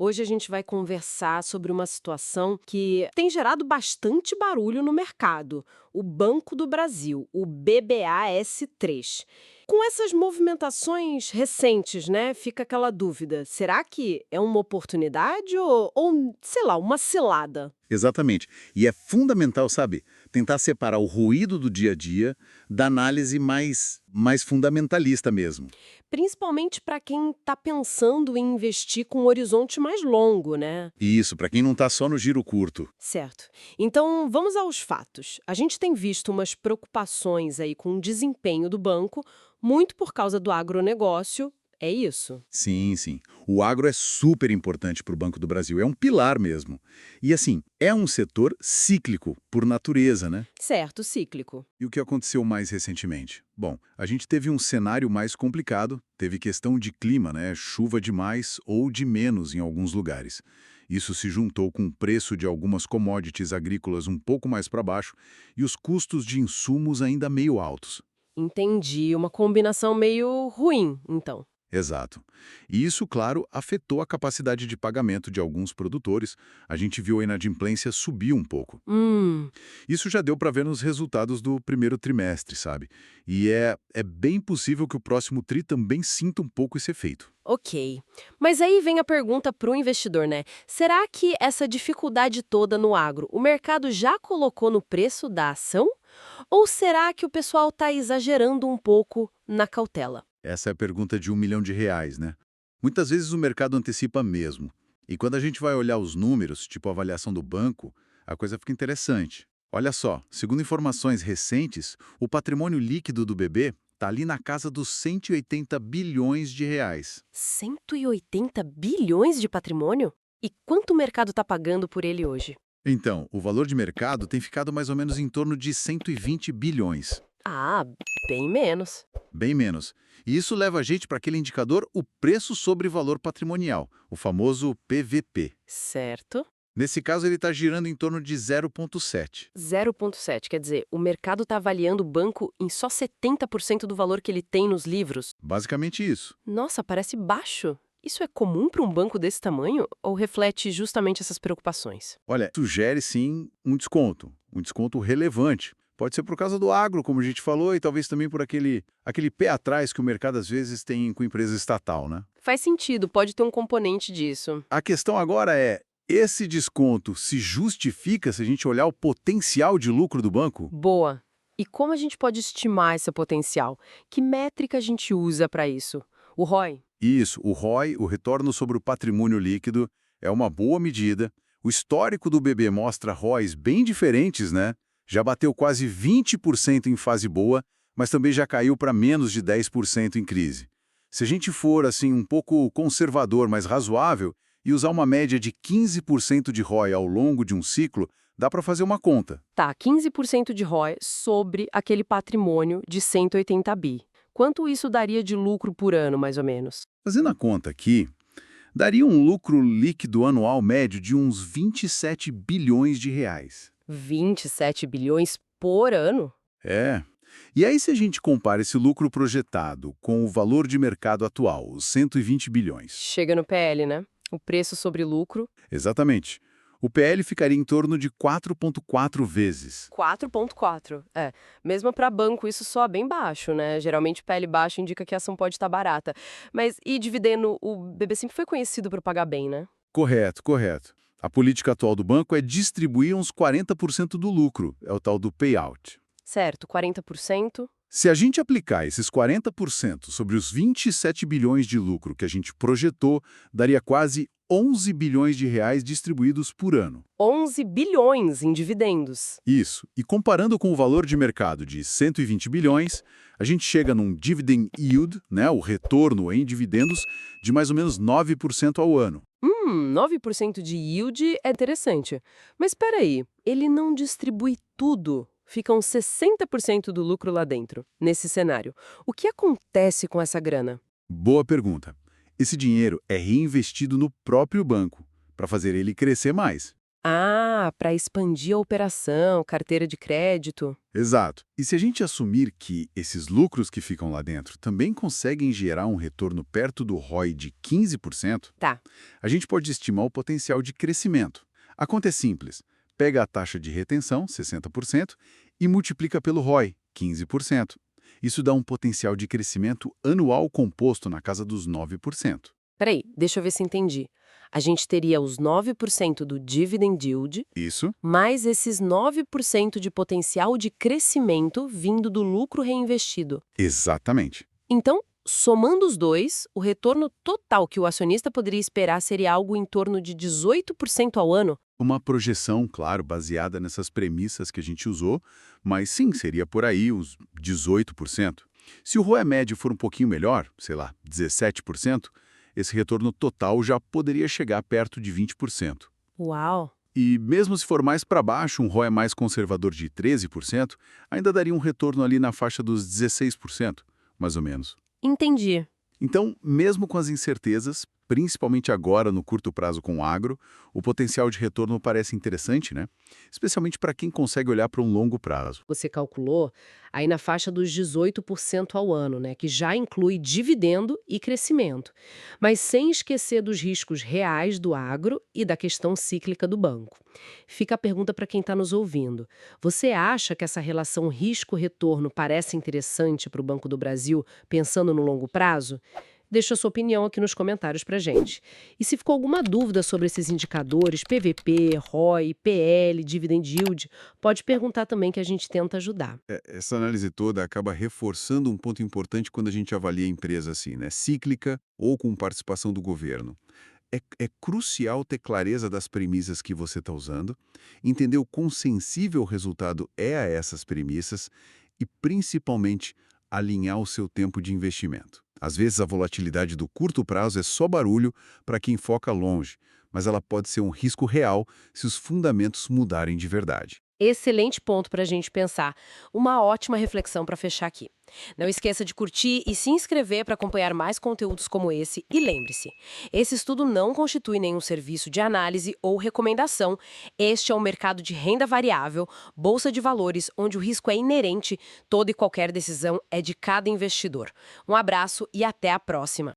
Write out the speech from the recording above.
Hoje a gente vai conversar sobre uma situação que tem gerado bastante barulho no mercado: o Banco do Brasil, o BBAS3. Com essas movimentações recentes, né, fica aquela dúvida: será que é uma oportunidade ou sei lá, uma cilada? Exatamente. E é fundamental, sabe, tentar separar o ruído do dia a dia da análise mais fundamentalista mesmo. Principalmente para quem está pensando em investir com um horizonte mais longo, né? E isso, para quem não está só no giro curto. Certo. Então, vamos aos fatos. A gente tem visto umas preocupações aí com o desempenho do banco, muito por causa do agronegócio. É isso? Sim, sim. O agro é super importante para o Banco do Brasil, é um pilar mesmo. E assim, é um setor cíclico por natureza, né? Certo, cíclico. E o que aconteceu mais recentemente? Bom, a gente teve um cenário mais complicado, teve questão de clima, né? Chuva demais ou de menos em alguns lugares. Isso se juntou com o preço de algumas commodities agrícolas um pouco mais para baixo e os custos de insumos ainda meio altos. Entendi. Uma combinação meio ruim, então. Exato. E isso, claro, afetou a capacidade de pagamento de alguns produtores. A gente viu a inadimplência subir um pouco. Hum. Isso já deu para ver nos resultados do primeiro trimestre, sabe? E é bem possível que o próximo tri também sinta um pouco esse efeito. Ok. Mas aí vem a pergunta para o investidor, né? Será que essa dificuldade toda no agro, o mercado já colocou no preço da ação? Ou será que o pessoal está exagerando um pouco na cautela? Essa é a pergunta de R$ 1 milhão, né? Muitas vezes o mercado antecipa mesmo. E quando a gente vai olhar os números, tipo a avaliação do banco, a coisa fica interessante. Olha só, segundo informações recentes, o patrimônio líquido do BB está ali na casa dos R$ 180 bilhões. 180 bilhões de patrimônio? E quanto o mercado está pagando por ele hoje? Então, o valor de mercado tem ficado mais ou menos em torno de 120 bilhões. Ah, bem menos. Bem menos. E isso leva a gente para aquele indicador, o preço sobre valor patrimonial, o famoso PVP. Certo. Nesse caso, ele está girando em torno de 0,7. 0,7, quer dizer, o mercado está avaliando o banco em só 70% do valor que ele tem nos livros. Basicamente isso. Nossa, parece baixo. Isso é comum para um banco desse tamanho ou reflete justamente essas preocupações? Olha, sugere sim um desconto relevante. Pode ser por causa do agro, como a gente falou, e talvez também por aquele pé atrás que o mercado às vezes tem com empresa estatal, né? Faz sentido, pode ter um componente disso. A questão agora é, esse desconto se justifica se a gente olhar o potencial de lucro do banco? Boa. E como a gente pode estimar esse potencial? Que métrica a gente usa para isso? O ROI? Isso, o ROI, o retorno sobre o patrimônio líquido, é uma boa medida. O histórico do BB mostra ROIs bem diferentes, né? Já bateu quase 20% em fase boa, mas também já caiu para menos de 10% em crise. Se a gente for assim um pouco conservador, mas razoável, e usar uma média de 15% de ROI ao longo de um ciclo, dá para fazer uma conta. Tá, 15% de ROI sobre aquele patrimônio de 180 bi. Quanto isso daria de lucro por ano, mais ou menos? Fazendo a conta aqui, daria um lucro líquido anual médio de uns R$ 27 bilhões. 27 bilhões por ano? É. E aí, se a gente compara esse lucro projetado com o valor de mercado atual, os 120 bilhões? Chega no PL, né? O preço sobre lucro, Exatamente. O PL ficaria em torno de 4,4 vezes. 4,4. É, mesmo para banco isso soa bem baixo, né? Geralmente PL baixo indica que a ação pode estar barata. Mas e dividendo, o BB sempre foi conhecido por pagar bem, né? Correto, correto. A política atual do banco é distribuir uns 40% do lucro, é o tal do payout. Certo, 40%. Se a gente aplicar esses 40% sobre os 27 bilhões de lucro que a gente projetou, daria quase 11 bilhões de reais distribuídos por ano. 11 bilhões em dividendos. Isso. E comparando com o valor de mercado de 120 bilhões, a gente chega num dividend yield, né, o retorno em dividendos, de mais ou menos 9% ao ano. 9% de yield é interessante. Mas espera aí, ele não distribui tudo. Ficam 60% do lucro lá dentro, nesse cenário. O que acontece com essa grana? Boa pergunta. Esse dinheiro é reinvestido no próprio banco, para fazer ele crescer mais. Ah, para expandir a operação, carteira de crédito. Exato. E se a gente assumir que esses lucros que ficam lá dentro também conseguem gerar um retorno perto do ROI de 15%, Tá. a gente pode estimar o potencial de crescimento. A conta é simples. Pega a taxa de retenção, 60%, e multiplica pelo ROI, 15%. Isso dá um potencial de crescimento anual composto na casa dos 9%. Peraí, deixa eu ver se entendi. A gente teria os 9% do dividend yield, Isso? mais esses 9% de potencial de crescimento vindo do lucro reinvestido. Exatamente. Então, somando os dois, o retorno total que o acionista poderia esperar seria algo em torno de 18% ao ano. Uma projeção, claro, baseada nessas premissas que a gente usou, mas sim, seria por aí uns 18%. Se o ROE médio for um pouquinho melhor, sei lá, 17%, esse retorno total já poderia chegar perto de 20%. Uau! E mesmo se for mais para baixo, um ROE mais conservador de 13%, ainda daria um retorno ali na faixa dos 16%, mais ou menos. Entendi. Então, mesmo com as incertezas, principalmente agora no curto prazo com o agro, o potencial de retorno parece interessante, né? Especialmente para quem consegue olhar para um longo prazo. Você calculou aí na faixa dos 18% ao ano, né, que já inclui dividendo e crescimento, mas sem esquecer dos riscos reais do agro e da questão cíclica do banco. Fica a pergunta para quem está nos ouvindo. Você acha que essa relação risco-retorno parece interessante para o Banco do Brasil, pensando no longo prazo? Deixa a sua opinião aqui nos comentários pra gente. E se ficou alguma dúvida sobre esses indicadores, PVP, ROI, PL, Dividend Yield, pode perguntar também que a gente tenta ajudar. Essa análise toda acaba reforçando um ponto importante quando a gente avalia a empresa assim, né? Cíclica ou com participação do governo. É crucial ter clareza das premissas que você está usando, entender o quão sensível o resultado é a essas premissas e, principalmente, alinhar o seu tempo de investimento. Às vezes, a volatilidade do curto prazo é só barulho para quem foca longe, mas ela pode ser um risco real se os fundamentos mudarem de verdade. Excelente ponto para a gente pensar. Uma ótima reflexão para fechar aqui. Não esqueça de curtir e se inscrever para acompanhar mais conteúdos como esse. E lembre-se, esse estudo não constitui nenhum serviço de análise ou recomendação. Este é um mercado de renda variável, bolsa de valores, onde o risco é inerente. Toda e qualquer decisão é de cada investidor. Um abraço e até a próxima.